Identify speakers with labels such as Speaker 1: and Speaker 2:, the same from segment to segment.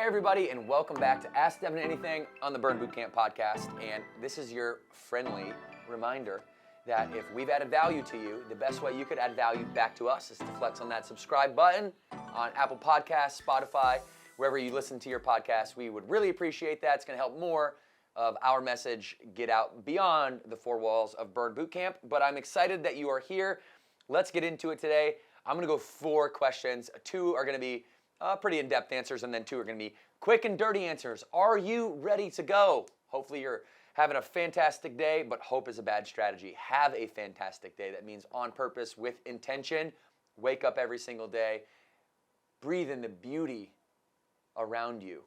Speaker 1: Hi everybody, and welcome back to Ask Devan Anything on the Burn Bootcamp podcast. And this is your friendly reminder that if we've added value to you, the best way you could add value back to us is to flex on that subscribe button on Apple Podcasts, Spotify, wherever you listen to your podcast. We would really appreciate that. It's going to help more of our message get out beyond the four walls of Burn Bootcamp. But I'm excited that you are here. Let's get into it today. I'm going to go 4 questions. 2 are going to be pretty in-depth answers, and then 2 are going to be quick and dirty answers. Are you ready to go? Hopefully you're having a fantastic day, but hope is a bad strategy. Have a fantastic day. That means on purpose, with intention. Wake up every single day. Breathe in the beauty around you.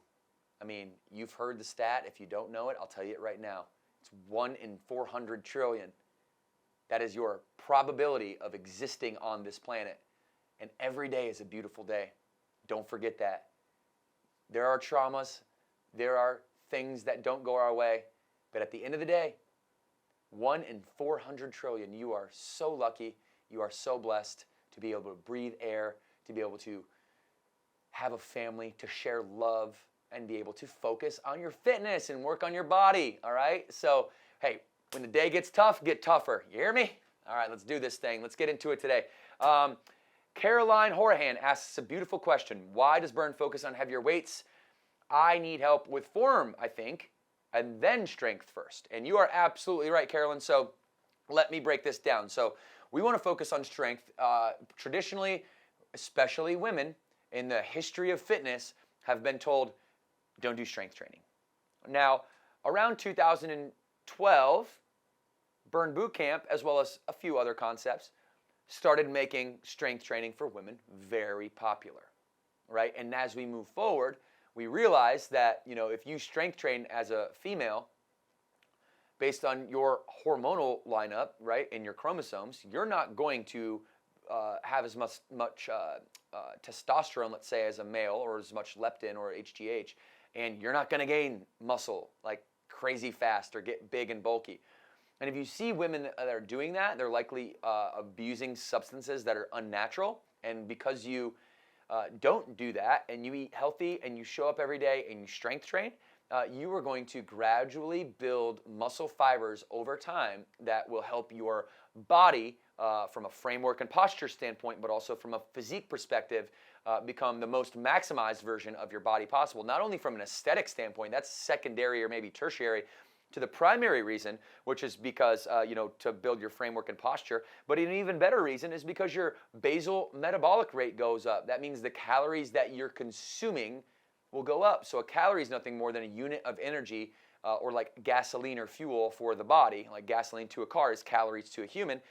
Speaker 1: I mean, you've heard the stat. If you don't know it, I'll tell you it right now. It's 1 in 400 trillion. That is your probability of existing on this planet. And every day is a beautiful day. Don't forget that. There are traumas. There are things that don't go our way. But at the end of the day, 1 in 400 trillion, you are so lucky. You are so blessed to be able to breathe air, to be able to have a family, to share love, and be able to focus on your fitness and work on your body, all right? So, hey, when the day gets tough, get tougher. You hear me? All right, let's do this thing. Let's get into it today. Caroline Horahan asks a beautiful question. Why does Burn focus on heavier weights? I need help with form, I think, and then strength first. And you are absolutely right, Caroline. So let me break this down. So we want to focus on strength. Traditionally, especially women in the history of fitness have been told, don't do strength training. Now, around 2012, Burn Bootcamp, as well as a few other concepts, started making strength training for women very popular, right? And as we move forward, we realized that, if you strength train as a female, based on your hormonal lineup, right, and your chromosomes, you're not going to have as much testosterone, let's say, as a male, or as much leptin or HGH, and you're not going to gain muscle like crazy fast or get big and bulky. And if you see women that are doing that, they're likely abusing substances that are unnatural. And because you don't do that, and you eat healthy, and you show up every day, and you strength train, you are going to gradually build muscle fibers over time that will help your body, from a framework and posture standpoint, but also from a physique perspective, become the most maximized version of your body possible. Not only from an aesthetic standpoint, that's secondary or maybe tertiary to the primary reason, which is because, to build your framework and posture. But an even better reason is because your basal metabolic rate goes up. That means the calories that you're consuming will go up. So a calorie is nothing more than a unit of energy, or like gasoline or fuel for the body. Like gasoline to a car is calories to a human.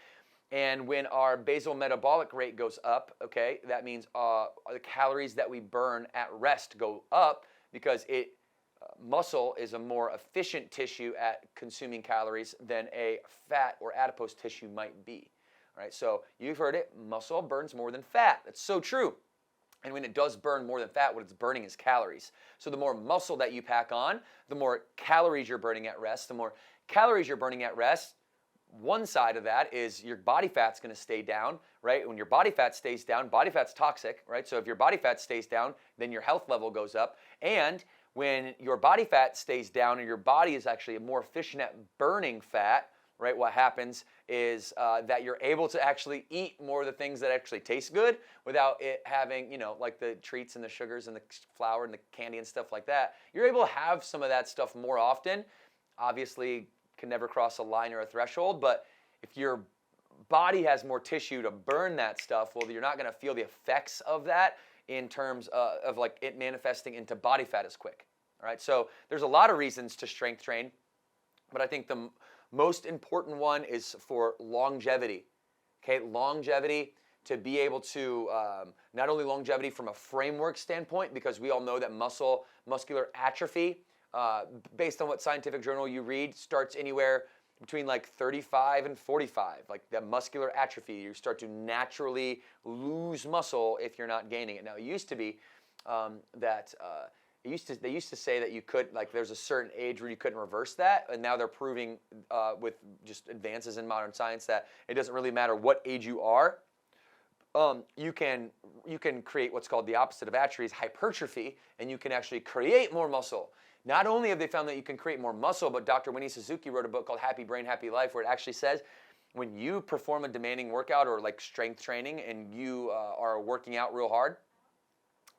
Speaker 1: And when our basal metabolic rate goes up, okay, that means the calories that we burn at rest go up, because muscle is a more efficient tissue at consuming calories than a fat or adipose tissue might be. All right, so you've heard it, muscle burns more than fat. That's so true. And when it does burn more than fat, what it's burning is calories. So the more muscle that you pack on, the more calories you're burning at rest. The more calories you're burning at rest, one side of that is your body fat's going to stay down, right? When your body fat stays down, body fat's toxic, right? So if your body fat stays down, then your health level goes up. And when your body fat stays down and your body is actually more efficient at burning fat, right, what happens is that you're able to actually eat more of the things that actually taste good without it having, like the treats and the sugars and the flour and the candy and stuff like that. You're able to have some of that stuff more often. Obviously, can never cross a line or a threshold, but if your body has more tissue to burn that stuff, well, you're not going to feel the effects of that in terms of like it manifesting into body fat as quick. All right, so there's a lot of reasons to strength train, but I think the most important one is for longevity. Okay, longevity, to be able to, not only longevity from a framework standpoint, because we all know that muscular atrophy, based on what scientific journal you read, starts anywhere between like 35 and 45. Like that muscular atrophy, you start to naturally lose muscle if you're not gaining it. Now it used to be they used to say that you could, like there's a certain age where you couldn't reverse that, and now they're proving with just advances in modern science that it doesn't really matter what age you are. you can create what's called the opposite of atrophy, is hypertrophy, and you can actually create more muscle. Not only have they found that you can create more muscle, but Dr. Wendy Suzuki wrote a book called Happy Brain, Happy Life, where it actually says when you perform a demanding workout or like strength training and you are working out real hard,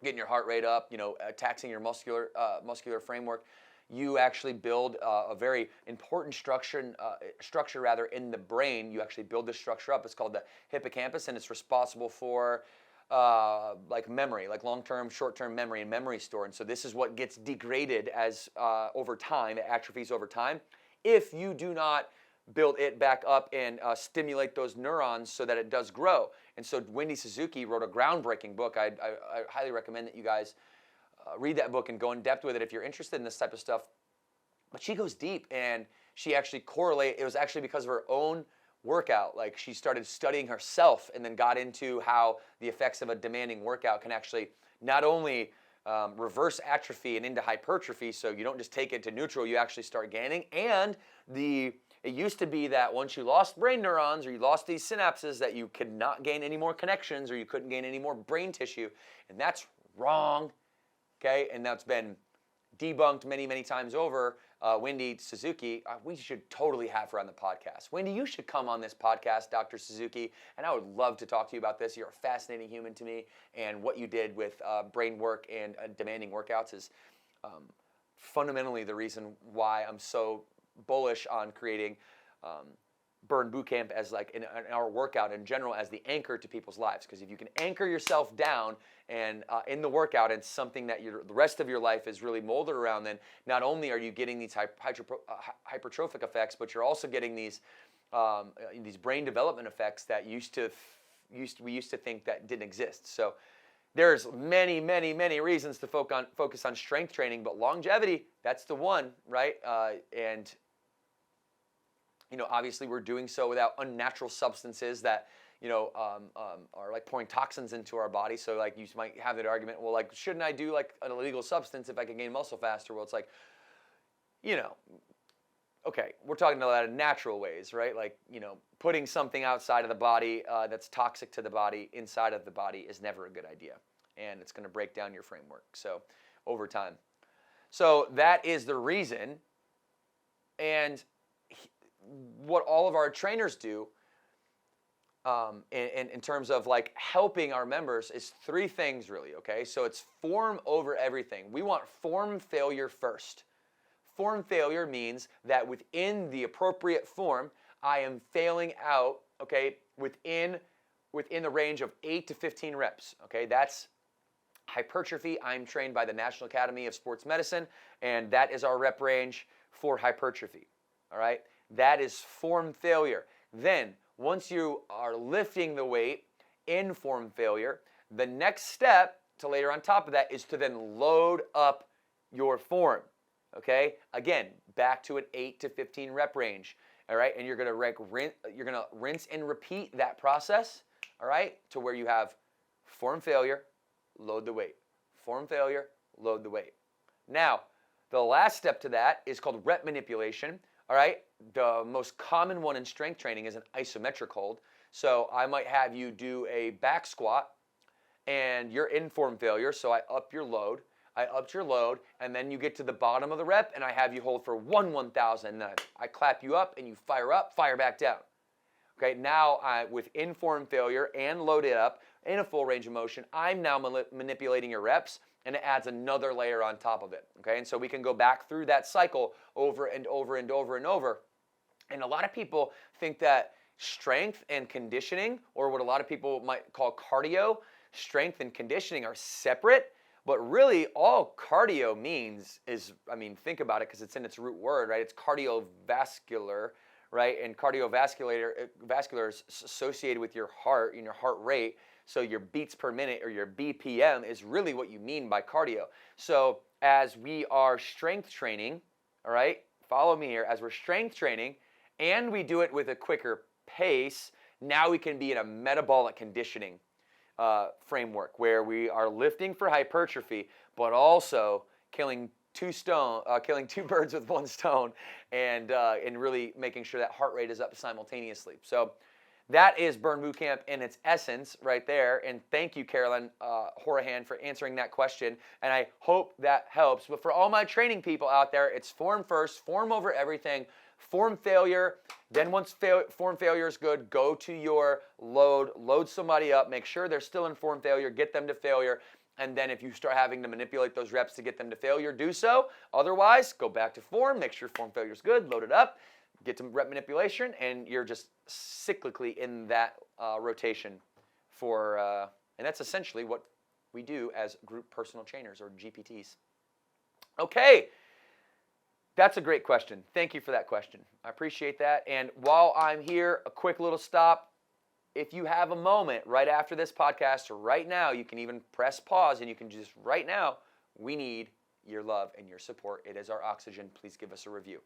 Speaker 1: getting your heart rate up, taxing your muscular framework, you actually build a very important structure in the brain. You actually build this structure up. It's called the hippocampus, and it's responsible for like memory, like long-term, short-term memory and memory store. And so this is what gets degraded as over time, it atrophies over time, if you do not build it back up and stimulate those neurons so that it does grow. And so Wendy Suzuki wrote a groundbreaking book. I highly recommend that you guys read that book and go in depth with it if you're interested in this type of stuff. But she goes deep, and she actually it was actually because of her own workout. Like, she started studying herself and then got into how the effects of a demanding workout can actually not only reverse atrophy and into hypertrophy, so you don't just take it to neutral, you actually start gaining. And it used to be that once you lost brain neurons or you lost these synapses, that you could not gain any more connections or you couldn't gain any more brain tissue, and that's wrong. Okay, and that's been debunked many, many times over. Wendy Suzuki, we should totally have her on the podcast. Wendy, you should come on this podcast, Dr. Suzuki, and I would love to talk to you about this. You're a fascinating human to me, and what you did with brain work and demanding workouts is fundamentally the reason why I'm so bullish on creating Burn Bootcamp as like in our workout in general as the anchor to people's lives. Because if you can anchor yourself down and in the workout and something that the rest of your life is really molded around, then not only are you getting these hypertrophic effects, but you're also getting these brain development effects that we used to think that didn't exist. So there's many, many, many reasons to focus on strength training, but longevity, that's the one, right? And obviously we're doing so without unnatural substances that, are like pouring toxins into our body. So like you might have that argument, well, like, shouldn't I do like an illegal substance if I can gain muscle faster? Well, it's like, okay, we're talking about it in natural ways, right? Like, putting something outside of the body that's toxic to the body inside of the body is never a good idea. And it's going to break down your framework. So over time. So that is the reason. And what all of our trainers do in terms of like helping our members is three things really, okay? So it's form over everything. We want form failure first. Form failure means that within the appropriate form, I am failing out, okay, within the range of 8 to 15 reps, okay? That's hypertrophy. I'm trained by the National Academy of Sports Medicine, and that is our rep range for hypertrophy, all right? That is form failure. Then, once you are lifting the weight in form failure, the next step to layer on top of that is to then load up your form, okay? Again, back to an 8 to 15 rep range, all right? And you're gonna rinse and repeat that process, all right? To where you have form failure, load the weight. Form failure, load the weight. Now, the last step to that is called rep manipulation. All right, the most common one in strength training is an isometric hold. So I might have you do a back squat and you're in form failure, so I up your load. I upped your load, and then you get to the bottom of the rep and I have you hold for 1/1000. Then I clap you up and you fire up, fire back down. Okay, now with in form failure and loaded up in a full range of motion, I'm now manipulating your reps, and it adds another layer on top of it, okay? And so we can go back through that cycle over and over and over and over. And a lot of people think that strength and conditioning, or what a lot of people might call cardio, strength and conditioning are separate, but really all cardio means is, think about it because it's in its root word, right? It's cardiovascular, right? And vascular is associated with your heart and your heart rate. So your beats per minute or your BPM is really what you mean by cardio. So as we are strength training, all right, follow me here, as we're strength training and we do it with a quicker pace, now we can be in a metabolic conditioning framework where we are lifting for hypertrophy, but also killing two birds with one stone and really making sure that heart rate is up simultaneously. So that is Burn Bootcamp in its essence right there. And thank you, Carolyn Horahan, for answering that question. And I hope that helps. But for all my training people out there, it's form first, form over everything, form failure. Then once form failure is good, go to your load somebody up, make sure they're still in form failure, get them to failure. And then if you start having to manipulate those reps to get them to failure, do so. Otherwise, go back to form, make sure form failure is good, load it up, get to rep manipulation, and you're just cyclically in that rotation and that's essentially what we do as group personal trainers or GPTs. Okay, that's a great question. Thank you for that question. I appreciate that. And while I'm here, a quick little stop. If you have a moment right after this podcast or right now, you can even press pause and you can just right now, we need your love and your support. It is our oxygen. Please give us a review.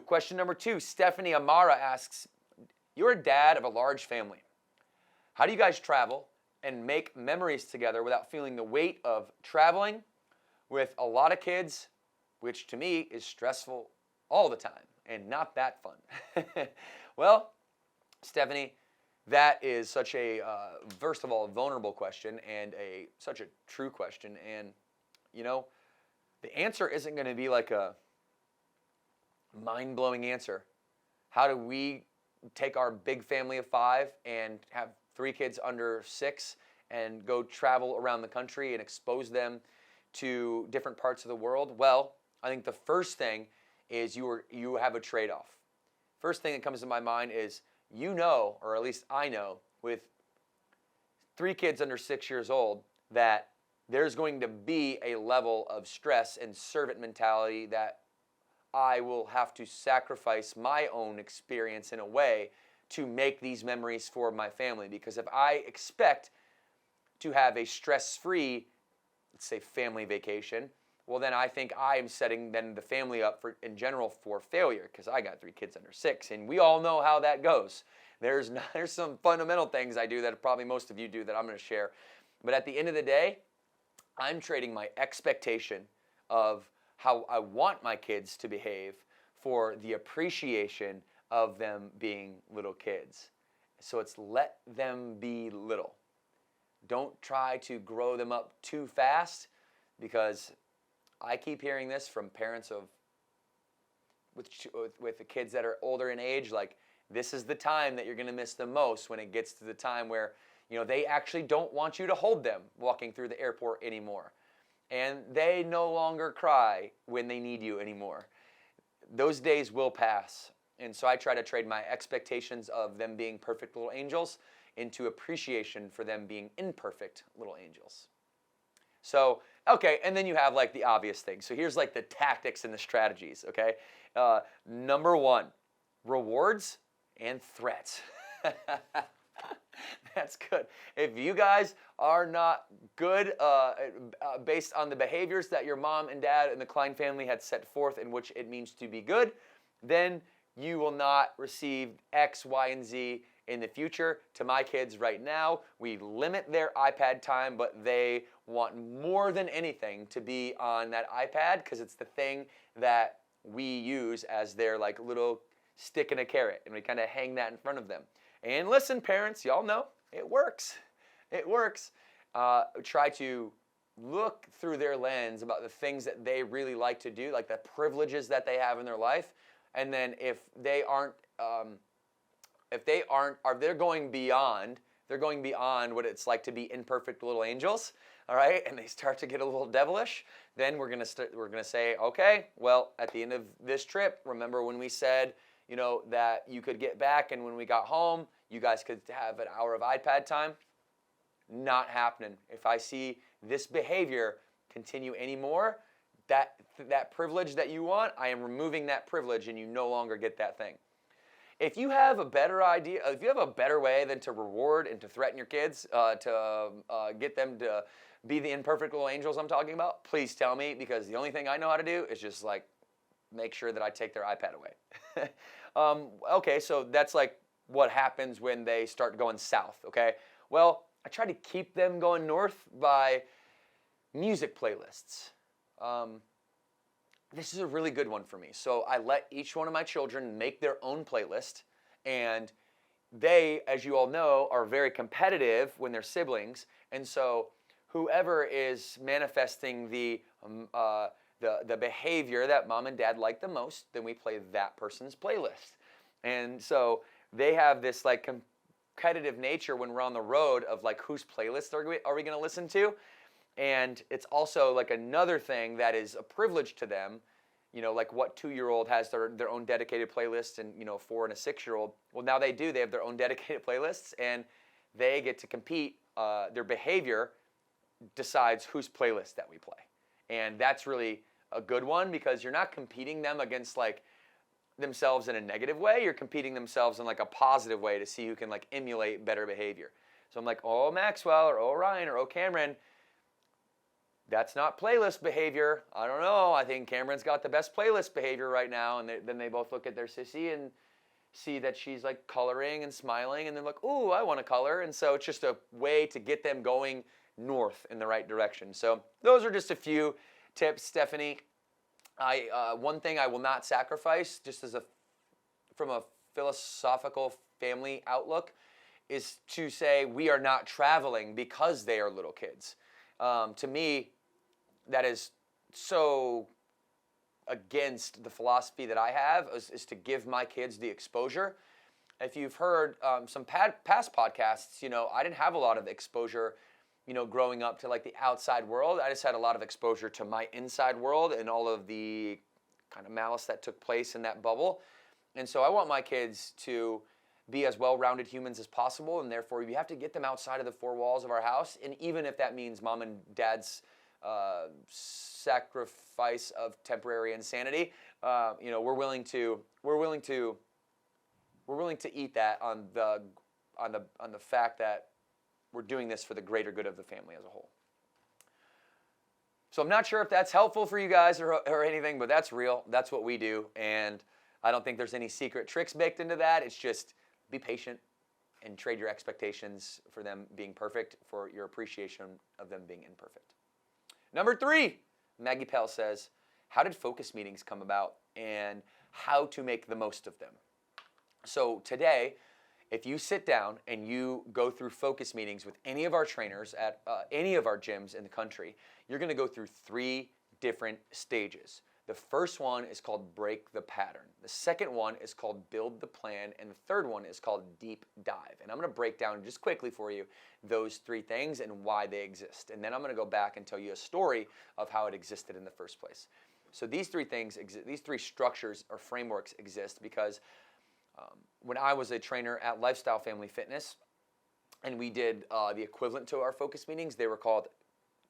Speaker 1: Question number two, Stephanie Amara asks, you're a dad of a large family. How do you guys travel and make memories together without feeling the weight of traveling with a lot of kids, which to me is stressful all the time and not that fun? Well, Stephanie, that is such a, first of all, vulnerable question and such a true question. And, you know, the answer isn't going to be like a mind-blowing answer. How do we take our big family of 5 and have 3 kids under 6 and go travel around the country and expose them to different parts of the world? Well, I think the first thing is you have a trade-off. First thing that comes to my mind is, you know, or at least I know, with 3 kids under 6 years old, that there's going to be a level of stress and servant mentality that I will have to sacrifice my own experience in a way to make these memories for my family. Because if I expect to have a stress-free, let's say, family vacation, well, then I think I am setting then the family up for, in general, for failure, because I got 3 kids under 6, and we all know how that goes. There's some fundamental things I do that probably most of you do that I'm going to share. But at the end of the day, I'm trading my expectation of how I want my kids to behave for the appreciation of them being little kids. So it's let them be little. Don't try to grow them up too fast, because I keep hearing this from parents with the kids that are older in age, like, this is the time that you're going to miss the most, when it gets to the time where, you know, they actually don't want you to hold them walking through the airport anymore. And they no longer cry when they need you anymore. Those days will pass. And so I try to trade my expectations of them being perfect little angels into appreciation for them being imperfect little angels. So, okay, and then you have like the obvious things. So here's like the tactics and the strategies, okay? Number 1, rewards and threats. That's good. If you guys are not good based on the behaviors that your mom and dad and the Klein family had set forth in which it means to be good, then you will not receive X, Y, and Z in the future. To my kids right now, we limit their iPad time, but they want more than anything to be on that iPad, because it's the thing that we use as their like little stick and a carrot, and we kind of hang that in front of them. And listen, parents, y'all know it works. It works. Try to look through their lens about the things that they really like to do, like the privileges that they have in their life. And then if they're going beyond what it's like to be imperfect little angels, all right, and they start to get a little devilish, then we're gonna say, okay, well, at the end of this trip, remember when we said, you know, that you could get back, and when we got home, you guys could have an hour of iPad time? Not happening. If I see this behavior continue anymore, that privilege that you want, I am removing that privilege, and you no longer get that thing. If you have a better idea, if you have a better way than to reward and to threaten your kids, to get them to be the imperfect little angels I'm talking about, please tell me, because the only thing I know how to do is just like make sure that I take their iPad away. Okay, so that's like what happens when they start going south, okay? Well, I try to keep them going north by music playlists. This is a really good one for me. So I let each one of my children make their own playlist, and they, as you all know, are very competitive when they're siblings, and so whoever is manifesting the behavior that mom and dad like the most, then we play that person's playlist. And so they have this like competitive nature when we're on the road of like whose playlist are we going to listen to? And it's also like another thing that is a privilege to them, like what 2-year-old has their own dedicated playlist, and 4 and a 6-year-old. Well, now they have their own dedicated playlists, and they get to compete. Their behavior decides whose playlist that we play. And that's really a good one, because you're not competing them against like themselves in a negative way. You're competing themselves in like a positive way to see who can like emulate better behavior. So I'm like, oh Maxwell, or oh Ryan, or oh Cameron, that's not playlist behavior. I don't know. I think Cameron's got the best playlist behavior right now. And then they both look at their sissy and see that she's like coloring and smiling, and they're like, ooh, I want to color. And so it's just a way to get them going north in the right direction. So those are just a few tips, Stephanie. One thing I will not sacrifice, just from a philosophical family outlook, is to say we are not traveling because they are little kids. To me, that is so against the philosophy that I have, is to give my kids the exposure. If you've heard some past podcasts, I didn't have a lot of exposure growing up to like the outside world. I just had a lot of exposure to my inside world and all of the kind of malice that took place in that bubble. And so I want my kids to be as well-rounded humans as possible, and therefore you have to get them outside of the 4 walls of our house. And even if that means mom and dad's sacrifice of temporary insanity, we're willing to eat that on the fact that we're doing this for the greater good of the family as a whole. So I'm not sure if that's helpful for you guys or anything, but that's real. That's what we do. And I don't think there's any secret tricks baked into that. It's just be patient and trade your expectations for them being perfect for your appreciation of them being imperfect. Number 3, Maggie Pell says, how did focus meetings come about and how to make the most of them? So today, if you sit down and you go through focus meetings with any of our trainers at any of our gyms in the country, you're going to go through 3 different stages. The first one is called break the pattern. The second one is called build the plan. And the third one is called deep dive. And I'm going to break down just quickly for you those 3 things and why they exist. And then I'm going to go back and tell you a story of how it existed in the first place. So these 3 things, these 3 structures or frameworks exist because when I was a trainer at Lifestyle Family Fitness, and we did the equivalent to our focus meetings, they were called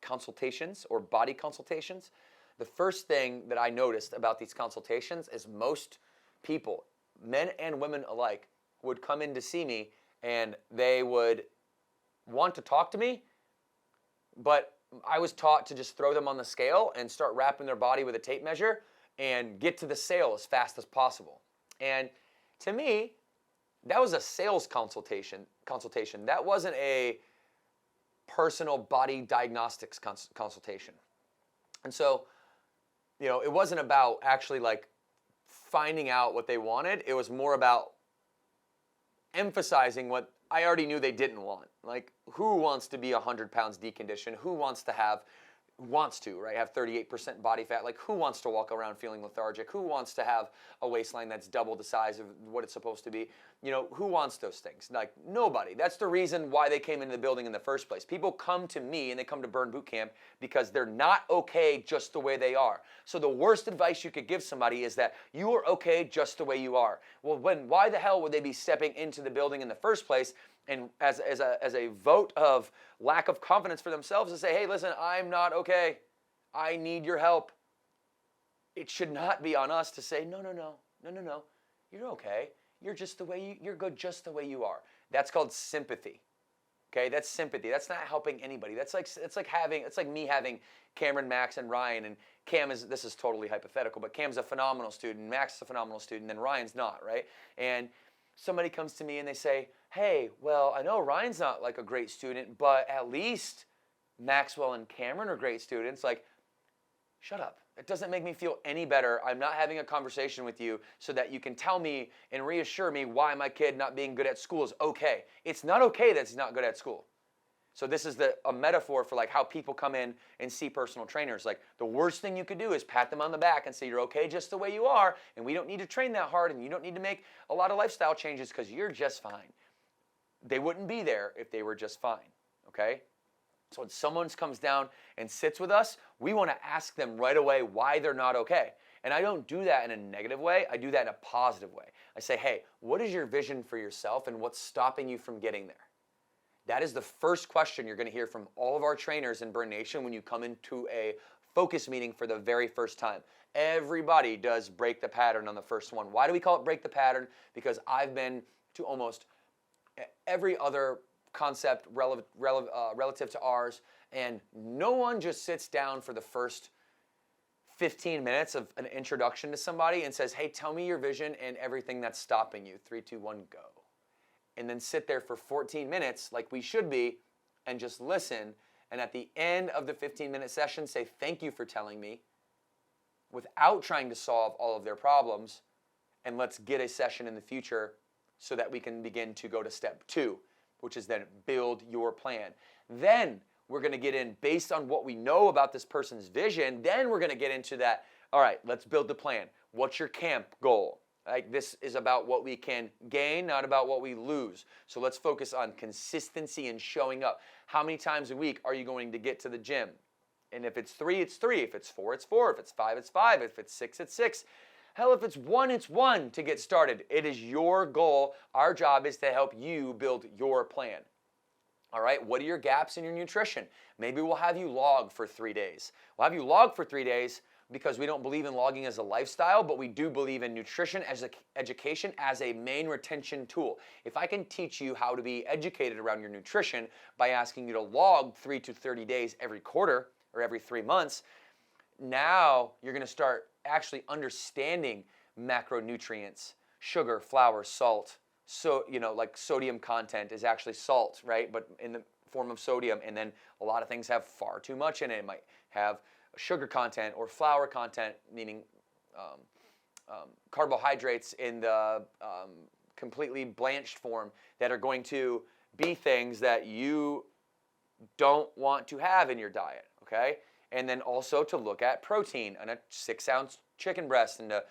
Speaker 1: consultations or body consultations. The first thing that I noticed about these consultations is most people, men and women alike, would come in to see me and they would want to talk to me, but I was taught to just throw them on the scale and start wrapping their body with a tape measure and get to the sale as fast as possible. And to me, that was a sales consultation. That wasn't a personal body diagnostics consultation. And so, it wasn't about actually like finding out what they wanted. It was more about emphasizing what I already knew they didn't want. Like, who wants to be 100 pounds deconditioned? Who wants to have 38% body fat? Like, who wants to walk around feeling lethargic? Who wants to have a waistline that's double the size of what it's supposed to be? Who wants those things? Like, nobody. That's the reason why they came into the building in the first place. People come to me and they come to Burn Boot Camp because they're not okay just the way they are. So the worst advice you could give somebody is that you are okay just the way you are. Well, why the hell would they be stepping into the building in the first place? And as a vote of lack of confidence for themselves to say, hey, listen, I'm not okay. I need your help. It should not be on us to say, no. You're okay. You're good just the way you are. That's called sympathy. Okay, that's sympathy. That's not helping anybody. It's like me having Cameron, Max, and Ryan. And this is totally hypothetical, but Cam's a phenomenal student, Max is a phenomenal student, and Ryan's not, right? And somebody comes to me and they say, hey, well, I know Ryan's not like a great student, but at least Maxwell and Cameron are great students. Like, Shut up. It doesn't make me feel any better. I'm not having a conversation with you so that you can tell me and reassure me why my kid not being good at school is okay. It's not okay that he's not good at school. So this is a metaphor for like how people come in and see personal trainers. Like the worst thing you could do is pat them on the back and say you're okay just the way you are, and we don't need to train that hard, and you don't need to make a lot of lifestyle changes because you're just fine. They wouldn't be there if they were just fine, okay? So when someone comes down and sits with us, we want to ask them right away why they're not okay. And I don't do that in a negative way. I do that in a positive way. I say, hey, what is your vision for yourself and what's stopping you from getting there? That is the first question you're going to hear from all of our trainers in Burn Nation when you come into a focus meeting for the very first time. Everybody does break the pattern on the first one. Why do we call it break the pattern? Because I've been to almost every other concept relative to ours, and no one just sits down for the first 15 minutes of an introduction to somebody and says, hey, tell me your vision and everything that's stopping you. 3, 2, 1, go. And then sit there for 14 minutes like we should be and just listen, and at the end of the 15-minute session say thank you for telling me without trying to solve all of their problems, and let's get a session in the future so that we can begin to go to step 2, which is then build your plan. Then we're going to get in based on what we know about this person's vision. Then we're going to get into that. All right, let's build the plan. What's your camp goal? Like, this is about what we can gain, not about what we lose. So let's focus on consistency and showing up. How many times a week are you going to get to the gym? And if it's 3, it's 3. If it's 4, it's 4. If it's 5, it's 5. If it's 6, it's 6. Hell, if it's 1, it's 1 to get started. It is your goal. Our job is to help you build your plan. All right, what are your gaps in your nutrition? Maybe we'll have you log for 3 days. We'll have you log for 3 days because we don't believe in logging as a lifestyle, but we do believe in nutrition as education as a main retention tool. If I can teach you how to be educated around your nutrition by asking you to log 3 to 30 days every quarter or every 3 months, now you're going to start actually understanding macronutrients, sugar, flour, salt. So, like sodium content is actually salt, right? But in the form of sodium. And then a lot of things have far too much in it. It might have sugar content or flour content, meaning carbohydrates in the completely blanched form that are going to be things that you don't want to have in your diet, okay? And then also to look at protein on a 6-ounce chicken breast and to,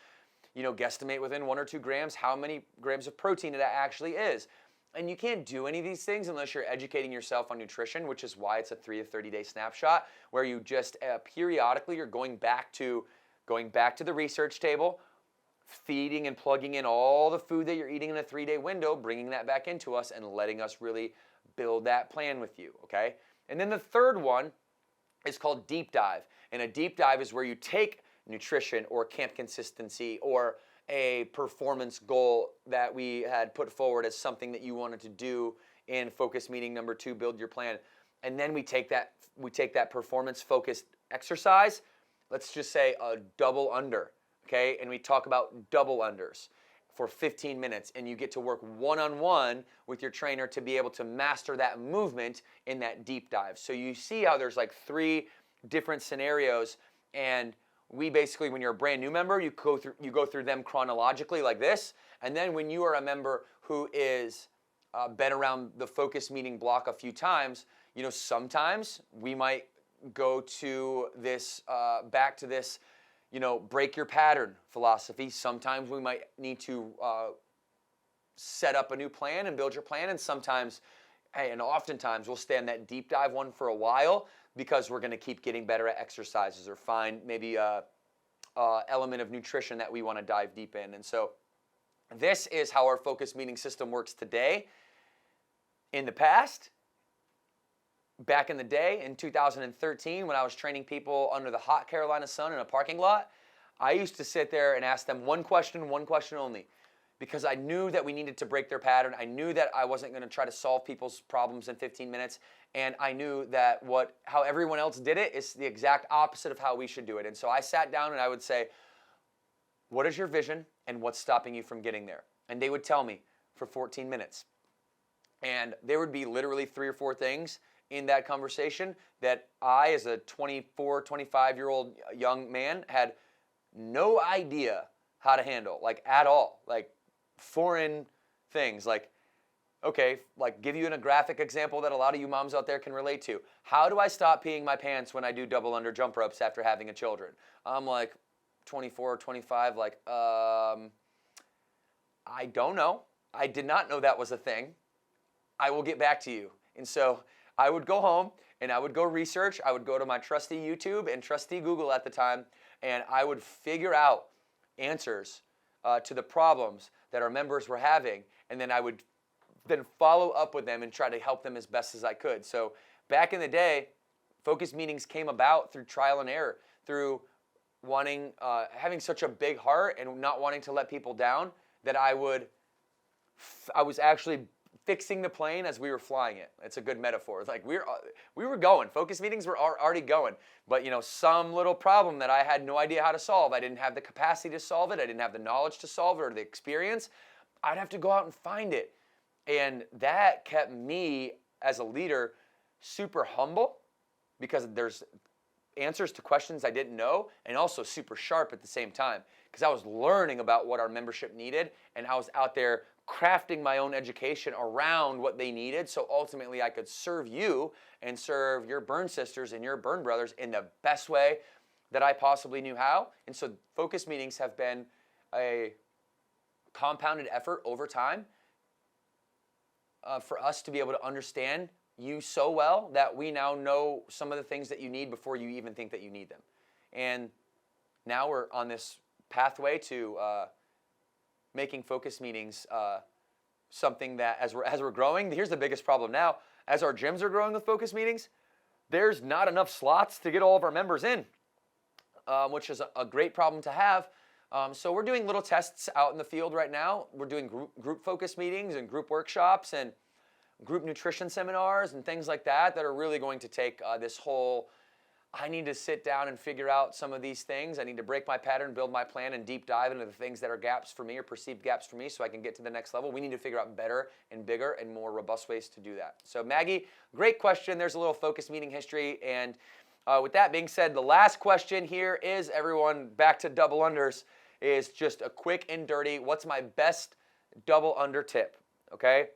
Speaker 1: guesstimate within 1 or 2 grams how many grams of protein it actually is. And you can't do any of these things unless you're educating yourself on nutrition, which is why it's a 3 to 30-day snapshot where you just periodically you're going back to the research table, feeding and plugging in all the food that you're eating in a 3-day window, bringing that back into us and letting us really build that plan with you, okay? And then the third one is called deep dive. And a deep dive is where you take nutrition or camp consistency or a performance goal that we had put forward as something that you wanted to do in focus meeting number 2, build your plan. And then we take that performance focused exercise, let's just say a double under, okay? And we talk about double unders for 15 minutes, and you get to work one-on-one with your trainer to be able to master that movement in that deep dive. So you see how there's like 3 different scenarios, and we basically, when you're a brand new member, you go through them chronologically like this, and then when you are a member who is been around the focus meeting block a few times, sometimes we might go to this, back to this, break your pattern philosophy. Sometimes we might need to set up a new plan and build your plan, and sometimes, and oftentimes we'll stay on that deep dive one for a while because we're going to keep getting better at exercises or find maybe a element of nutrition that we want to dive deep in. And so this is how our focus meeting system works today. In the past, back in the day, in 2013, when I was training people under the hot Carolina sun in a parking lot, I used to sit there and ask them one question only, because I knew that we needed to break their pattern. I knew that I wasn't going to try to solve people's problems in 15 minutes, and I knew that how everyone else did it is the exact opposite of how we should do it. And so I sat down and I would say, what is your vision and what's stopping you from getting there? And they would tell me for 14 minutes. And there would be literally 3 or 4 things in that conversation that I, as a 24, 25-year-old young man, had no idea how to handle, like at all, like foreign things. Like, okay, like give you a graphic example that a lot of you moms out there can relate to. How do I stop peeing my pants when I do double under jump ropes after having a children? I'm like 24 or 25, like, I don't know. I did not know that was a thing. I will get back to you. And so I would go home and I would go research. I would go to my trusty YouTube and trusty Google at the time, and I would figure out answers to the problems that our members were having, and then I would then follow up with them and try to help them as best as I could. So back in the day, focus meetings came about through trial and error, through wanting, having such a big heart and not wanting to let people down that I was actually fixing the plane as we were flying it. It's a good metaphor. Like we were going. Focus meetings were already going. But some little problem that I had no idea how to solve, I didn't have the capacity to solve it, I didn't have the knowledge to solve it or the experience, I'd have to go out and find it. And that kept me as a leader super humble, because there's answers to questions I didn't know, and also super sharp at the same time, because I was learning about what our membership needed, and I was out there crafting my own education around what they needed, so ultimately I could serve you and serve your burn sisters and your burn brothers in the best way that I possibly knew how. And so focus meetings have been a compounded effort over time for us to be able to understand you so well that we now know some of the things that you need before you even think that you need them. And now we're on this pathway to making focus meetings something that, as we're growing, here's the biggest problem now. As our gyms are growing with focus meetings, there's not enough slots to get all of our members in, which is a great problem to have. So we're doing little tests out in the field right now. We're doing group focus meetings and group workshops and group nutrition seminars and things like that are really going to take this whole, I need to sit down and figure out some of these things. I need to break my pattern, build my plan, and deep dive into the things that are gaps for me or perceived gaps for me so I can get to the next level. We need to figure out better and bigger and more robust ways to do that. So Maggie, great question. There's a little focus meeting history. And with that being said, the last question here is, everyone, back to double unders, is just a quick and dirty, what's my best double under tip, okay?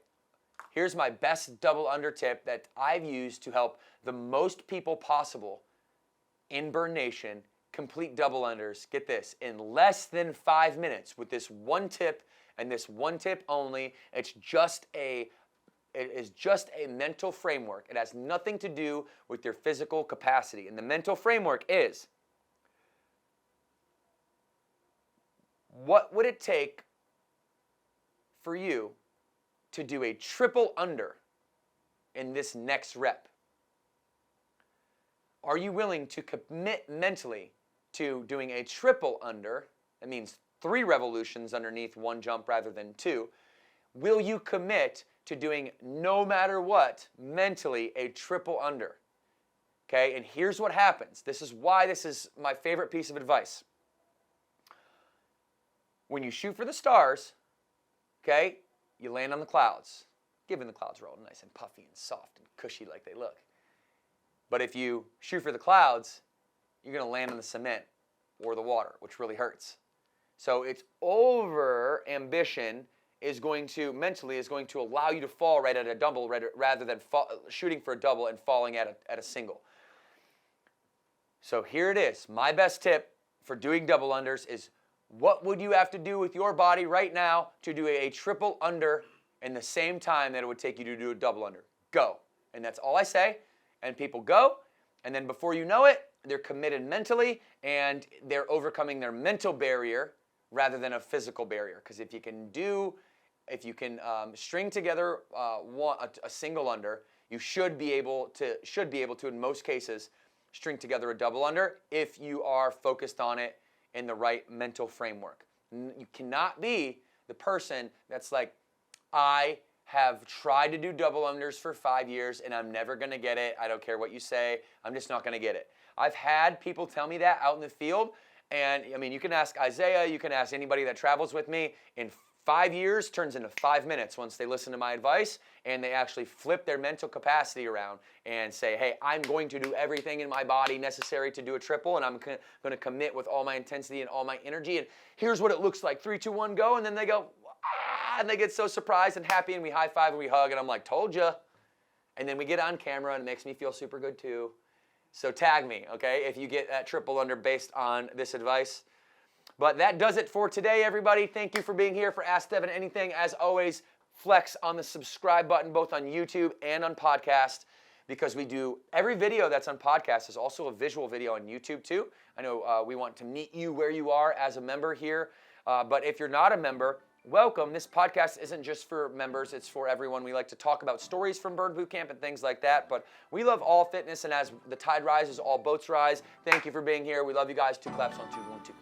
Speaker 1: Here's my best double under tip that I've used to help the most people possible in Burn Nation complete double unders, get this, in less than 5 minutes with this one tip and this one tip only. It is just a mental framework. It has nothing to do with your physical capacity. And the mental framework is, what would it take for you to do a triple under in this next rep? Are you willing to commit mentally to doing a triple under? That means 3 revolutions underneath one jump rather than 2. Will you commit to doing, no matter what, mentally a triple under? Okay, and here's what happens. This is why this is my favorite piece of advice. When you shoot for the stars, okay, you land on the clouds, given the clouds are all nice and puffy and soft and cushy like they look. But if you shoot for the clouds, you're going to land on the cement or the water, which really hurts. So it's over ambition is going to allow you to fall right at a double rather than shooting for a double and falling at a single. So here it is. My best tip for doing double unders is, what would you have to do with your body right now to do a triple under in the same time that it would take you to do a double under? Go. And that's all I say. And people go, and then before you know it, they're committed mentally, and they're overcoming their mental barrier rather than a physical barrier. Because if you can string together a single under, you should be able to, in most cases, string together a double under if you are focused on it in the right mental framework. You cannot be the person that's like, I have tried to do double unders for 5 years and I'm never going to get it. I don't care what you say. I'm just not going to get it. I've had people tell me that out in the field. And I mean, you can ask Isaiah, you can ask anybody that travels with me. In 5 years turns into 5 minutes once they listen to my advice and they actually flip their mental capacity around and say, hey, I'm going to do everything in my body necessary to do a triple, and I'm going to commit with all my intensity and all my energy, and here's what it looks like, 3, 2, 1, go, and then they go, ah, and they get so surprised and happy, and we high five and we hug, and I'm like, told ya. And then we get on camera, and it makes me feel super good too. So tag me, okay, if you get that triple under based on this advice. But that does it for today, everybody. Thank you for being here for Ask Devan Anything. As always, flex on the subscribe button both on YouTube and on podcast, because we do every video that's on podcast is also a visual video on YouTube too. I know we want to meet you where you are as a member here, but if you're not a member, welcome. This podcast isn't just for members, it's for everyone. We like to talk about stories from Burn Boot Camp and things like that, but we love all fitness, and as the tide rises, all boats rise. Thank you for being here. We love you guys. 2 claps on 2, 1, 2.